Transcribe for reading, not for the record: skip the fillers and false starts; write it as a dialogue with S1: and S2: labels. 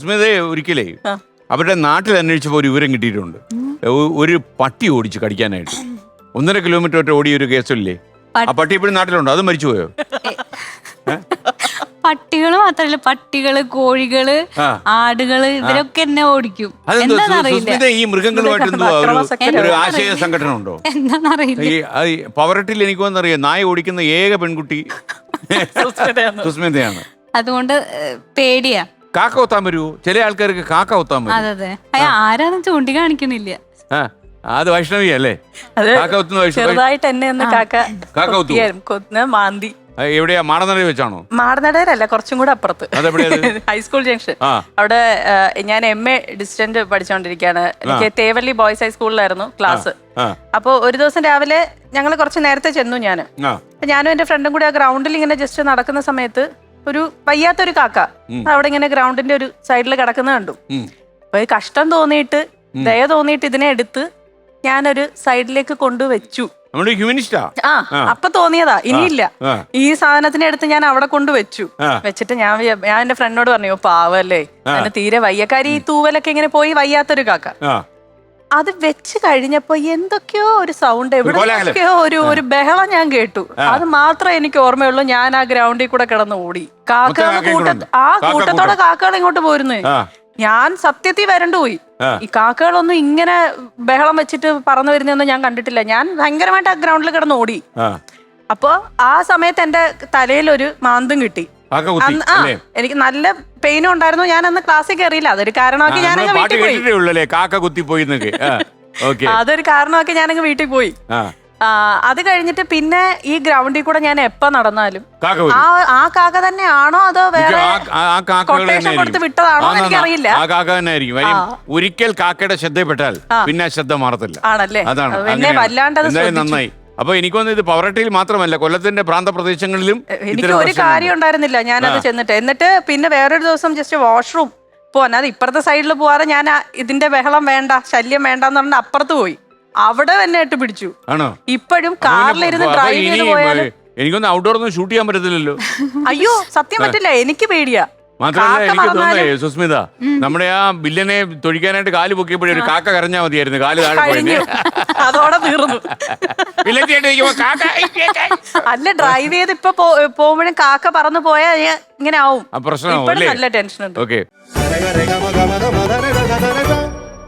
S1: സുസ്മിതയെ ഒരിക്കലേ അവരുടെ നാട്ടിൽ അന്വേഷിച്ചപ്പോൾ ഒരു വിവരം കിട്ടിയിട്ടുണ്ട്. ഒരു പട്ടി ഓടിച്ച് കടിക്കാനായിട്ട് 1.5 കിലോമീറ്റർ ഒറ്റ ഓടിയ ഒരു കേസല്ലേ? ആ പട്ടി ഇപ്പോഴും നാട്ടിലുണ്ടോ? അത് മരിച്ചുപോയോ?
S2: പട്ടികള് മാത്രല്ല, പട്ടികള്, കോഴികള്, ആടുകള്, ഇവരൊക്കെ എന്നെ ഓടിക്കും.
S1: സുസ്മിത ഈ മൃഗങ്ങളുമായിട്ട് ഒരു ആശയ സംഘടന ഉണ്ടോ?
S2: എന്താന്നറിയില്ല.
S1: പവറട്ടിൽ എനിക്ക് വന്നറിയാം, നായ ഓടിക്കുന്ന ഏക പെൺകുട്ടി സുസ്മിതയാണ്.
S2: അതുകൊണ്ട് പേടിയാ.
S1: കാക്ക ഒത്താൻ വരുമോ? ചില ആൾക്കാർക്ക് കാക്ക ഒത്താൻ വരും.
S2: അതെ ആരാന്ന് ചൂണ്ടി കാണിക്കണില്ല.
S1: അത് വൈഷ്ണവി അല്ലേ? കാക്ക ഒത്തുന്ന
S3: ചെറുതായിട്ട് എന്നെ ഒന്ന്
S1: കാക്ക
S3: കൊത്തുന്ന മാന്തി.
S1: എവിടെയാ? മാടനടയിൽ വെച്ചാണോ?
S3: മാടനടയിലല്ല, കുറച്ചും കൂടെ അപ്പുറത്ത്, ഹൈസ്കൂൾ ജംഗ്ഷൻ. അവിടെ ഞാൻ MA ഡിസ്റ്റന്റ് പഠിച്ചുകൊണ്ടിരിക്കുകയാണ്. എനിക്ക് തേവല്ലി ബോയ്സ് ഹൈസ്കൂളിലായിരുന്നു ക്ലാസ്. അപ്പൊ ഒരു ദിവസം രാവിലെ ഞങ്ങൾ കുറച്ച് നേരത്തെ ചെന്നു. ഞാനും എന്റെ ഫ്രണ്ടും കൂടി ആ ഗ്രൗണ്ടിൽ ഇങ്ങനെ ജസ്റ്റ് നടക്കുന്ന സമയത്ത് ഒരു വയ്യാത്തൊരു കാക്ക അവിടെ ഇങ്ങനെ ഗ്രൗണ്ടിന്റെ ഒരു സൈഡിൽ കിടക്കുന്ന കണ്ടു. അപ്പൊ കഷ്ടം തോന്നിയിട്ട്, ദയ തോന്നിയിട്ട് ഇതിനെ എടുത്ത് ഞാനൊരു സൈഡിലേക്ക് കൊണ്ടുവച്ചു. അപ്പൊ തോന്നിയതാ, ഇനിയില്ല, ഈ സാധനത്തിനെ എടുത്ത് ഞാൻ അവിടെ കൊണ്ടുവച്ചു. വെച്ചിട്ട് ഞാൻ എന്റെ ഫ്രണ്ടിനോട് പറഞ്ഞു, പാവല്ലേ, അതിന് തീരെ വയ്യക്കാരി, ഈ തൂവലൊക്കെ ഇങ്ങനെ പോയി വയ്യാത്തൊരു കാക്ക. അത് വെച്ച് കഴിഞ്ഞപ്പോ എന്തൊക്കെയോ ഒരു സൗണ്ട്, എവിടെയൊക്കെയോ ഒരു ബഹളം ഞാൻ കേട്ടു. അത് മാത്രമേ എനിക്ക് ഓർമ്മയുള്ളൂ. ഞാൻ ആ ഗ്രൗണ്ടിൽ കൂടെ കിടന്ന് ഓടി. കാക്കകൾ കൂട്ടത്തോടെ കാക്കകൾ ഇങ്ങോട്ട് പോരുന്നു. ഞാൻ സത്യത്തിൽ വരണ്ടു പോയി. ഈ കാക്കകളൊന്നും ഇങ്ങനെ ബഹളം വെച്ചിട്ട് പറന്നു വരുന്നൊന്നും ഞാൻ കണ്ടിട്ടില്ല. ഞാൻ ഭയങ്കരമായിട്ട് ആ ഗ്രൗണ്ടിൽ കിടന്ന് ഓടി. അപ്പൊ ആ സമയത്ത് എന്റെ തലയിൽ ഒരു മാന്തും കിട്ടി. എനിക്ക് നല്ല പെയിനും ഉണ്ടായിരുന്നു. ഞാൻ അന്ന് ക്ലാസ്സിൽ കയറിയില്ല. അതൊരു കാരണമാക്കി ഞാനങ്ങ് വീട്ടിൽ പോയി. അതൊരു കാരണമാക്കി ഞാനങ്ങ് വീട്ടിൽ പോയി. അത് കഴിഞ്ഞിട്ട് പിന്നെ ഈ ഗ്രൗണ്ടിൽ കൂടെ ഞാൻ എപ്പോ നടന്നാലും ആ കാക്ക തന്നെയാണോ അതോ വേറെ കൊട്ടേഷൻ കൊടുത്ത് വിട്ടതാണോ എനിക്കറിയില്ല.
S1: ഒരിക്കൽ കാക്കയുടെ ശ്രദ്ധപ്പെട്ടാൽ പിന്നെ ശ്രദ്ധ മാറത്തില്ല.
S3: ആണല്ലേ?
S1: അതാണ്
S3: പിന്നെ വല്ലാണ്ടത്
S1: നന്നായി. അപ്പൊ എനിക്കൊന്നും ഇത് പവറട്ടിയിൽ മാത്രമല്ല, കൊല്ലത്തിന്റെ പ്രാന്തപ്രദേശങ്ങളിലും
S3: എനിക്ക് ഒരു കാര്യം ഉണ്ടായിരുന്നില്ല. ഞാനത് എന്നിട്ട് പിന്നെ വേറൊരു ദിവസം ജസ്റ്റ് വാഷ്റൂം പോവാൻ, അത് ഇപ്പുറത്തെ സൈഡിൽ പോവാതെ ഞാൻ ഇതിന്റെ ബഹളം വേണ്ട, ശല്യം വേണ്ടെന്ന് പറഞ്ഞ അപ്പുറത്ത് പോയി. അവിടെ തന്നെ ഇട്ട് പിടിച്ചു. ഇപ്പോഴും കാറിലിരുന്ന് ഡ്രൈവ് ചെയ്ത് പോയാൽ
S1: എനിക്കൊന്നും ഔട്ട്ഡോർ ഒന്നും ഷൂട്ട് ചെയ്യാൻ പറ്റത്തില്ലല്ലോ.
S3: അയ്യോ സത്യം പറ്റില്ല, എനിക്ക് പേടിയാ.
S1: മാത്രമല്ല എനിക്ക് തോന്നുന്നേ സുസ്മിത, നമ്മുടെ ആ ബില്ലനെ തൊഴിക്കാനായിട്ട് കാല് പൊക്കിയപ്പോഴേ ഒരു കാക്ക കരഞ്ഞാൽ മതിയായിരുന്നു. കാല് താഴെ
S3: അതോടെ തീർന്നു. അല്ല, ഡ്രൈവ് ചെയ്ത് ഇപ്പൊ പോകുമ്പോഴും കാക്ക പറന്നു പോയാൽ ഇങ്ങനെ ആവും.
S1: പ്രശ്നമാവും.
S3: നല്ല ടെൻഷൻ ഉണ്ട്.
S1: ഓക്കെ.